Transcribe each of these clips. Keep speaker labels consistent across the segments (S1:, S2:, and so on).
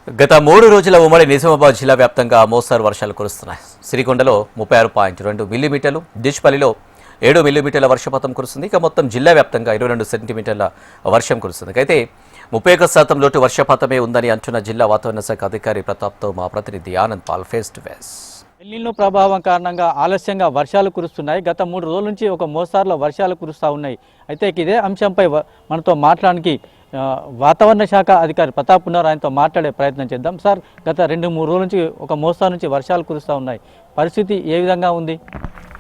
S1: గత 3 రోజుల ఉమ్మడి నిజామాబాద్ జిల్లా వ్యాప్తంగా మోస్తరు వర్షాలు కురుస్తున్నాయి. సిరికొండలో 36.2 మిల్లీమీటర్లు, డిష్పల్లిలో 7 మిల్లీమీటర్ల వర్షపాతం కురుస్తుంది. ఇక మొత్తం జిల్లా వ్యాప్తంగా 22 సెంటీమీటర్ల వర్షం కురుస్తుంది. అయితే 31% లోటు వర్షపాతమే ఉందని అంటున్న జిల్లా వాతావరణ శాఖ అధికారి ప్రతాప్తో మా ప్రతినిధి Anand Paul face to face.
S2: El Nino ప్రభావం కారణంగా ఆలస్యంగా వర్షాలు కురుస్తున్నాయి. గత 3 రోజుల నుంచి ఒక మోస్తారులో వర్షాలు కురుస్తూ ఉన్నాయి. అయితే ఇదే అంశంపై మనతో మాట్లాడడానికి వాతావరణ శాఖ అధికారి ప్రతాప్ ఉన్నారు. ఆయనతో మాట్లాడే ప్రయత్నం చేద్దాం. సార్, గత 2-3 రోజుల నుంచి ఒక మోస్తరు నుంచి వర్షాలు కురుస్తూ ఉన్నాయి. పరిస్థితి ఏ విధంగా ఉంది?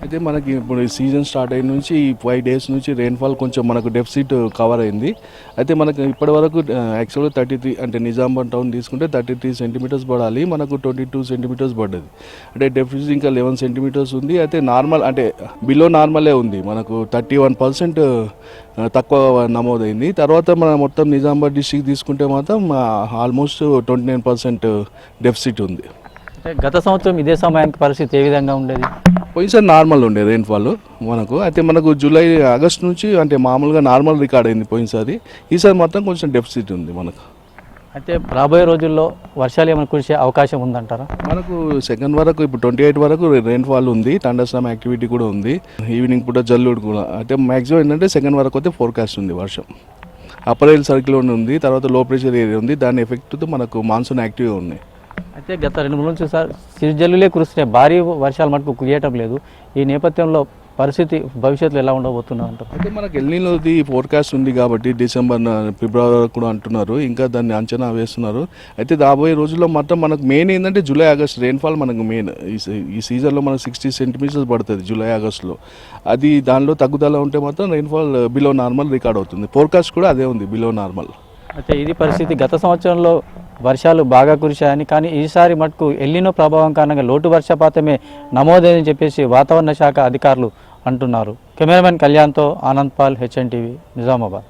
S3: అయితే మనకి ఇప్పుడు సీజన్ స్టార్ట్ అయిన నుంచి ఈ 5 డేస్ నుంచి రెయిన్ఫాల్ కొంచెం మనకు డెఫిసిట్ కవర్ అయింది. అయితే మనకు ఇప్పటి వరకు యాక్చువల్గా 33 అంటే నిజామాబాద్ టౌన్ తీసుకుంటే 33 సెంటీమీటర్స్ పడాలి, మనకు 22 సెంటీమీటర్స్ పడ్డది. అంటే డెఫిసిట్ ఇంకా 11 సెంటీమీటర్స్ ఉంది. అయితే నార్మల్ అంటే బిలో నార్మలే ఉంది, మనకు 31% తక్కువ నమోదైంది. తర్వాత మన మొత్తం నిజామాబాద్ డిస్ట్రిక్ట్ తీసుకుంటే మాత్రం ఆల్మోస్ట్ 29% డెఫిసిట్ ఉంది.
S2: అంటే గత సంవత్సరం ఇదే సమయానికి పరిస్థితి ఏ విధంగా ఉండేది?
S3: పోయినసారి నార్మల్ ఉండే రెయిన్ఫాల్ మనకు. అయితే మనకు ఆగస్ట్ నుంచి అంటే మామూలుగా నార్మల్ రికార్డ్ అయింది పోయినసారి. ఈసారి మాత్రం కొంచెం డెఫిసిట్ ఉంది మనకు.
S2: అయితే రాబోయే రోజుల్లో వర్షాలు ఏమైనా కురిసే అవకాశం ఉందంటారా?
S3: మనకు సెకండ్ వరకు ఇప్పుడు 28 వరకు రెయిన్ఫాల్ ఉంది, థండర్స్టార్మ్ యాక్టివిటీ కూడా ఉంది, ఈవినింగ్ పూట జల్లుడు కూడా. అయితే మ్యాక్సిమం ఏంటంటే సెకండ్ వరకు అయితే ఫోర్కాస్ట్ ఉంది వర్షం. అప్పర్ హిల్ సర్కిల్ ఉంది, తర్వాత లో ప్రెషర్ ఏరియా ఉంది, దాని ఎఫెక్ట్తో మనకు మాన్సూన్ యాక్టివ్గా ఉన్నాయి.
S2: అయితే గత 2 రోజుల నుంచి సార్ సిరిజల్లులే కురుస్తున్నాయి, భారీ వర్షాలు మటుకు కురియటం లేదు. ఈ నేపథ్యంలో పరిస్థితి భవిష్యత్తులో ఎలా ఉండబోతున్నారు అంటారు?
S3: అయితే మనకు ఎల్నినోది ఫోర్కాస్ట్ ఉంది కాబట్టి డిసెంబర్ ఫిబ్రవరి వరకు కూడా అంటున్నారు, ఇంకా దాన్ని అంచనా వేస్తున్నారు. అయితే రాబోయే రోజుల్లో మాత్రం మనకు మెయిన్ ఏంటంటే జూలై ఆగస్ట్ రెయిన్ఫాల్ మనకు మెయిన్. ఈ సీజన్లో మనకు 60 సెంటీమీటర్స్ పడుతుంది జూలై ఆగస్టులో. అది దానిలో తగ్గుదల ఉంటే మాత్రం రెయిన్ఫాల్ బిలో నార్మల్ రికార్డ్ అవుతుంది. ఫోర్కాస్ట్ కూడా అదే ఉంది, బిలో నార్మల్.
S2: అయితే ఇది పరిస్థితి. గత సంవత్సరంలో వర్షాలు బాగా కురిశాయని, కానీ ఈసారి మటుకు ఎల్నినో ప్రభావం కారణంగా లోటు వర్షపాతమే నమోదైందని చెప్పేసి వాతావరణ శాఖ అధికారులు అంటున్నారు. కెమెరామెన్ కళ్యాణ్తో ఆనంద్ పాల్, HNTV, నిజామాబాద్.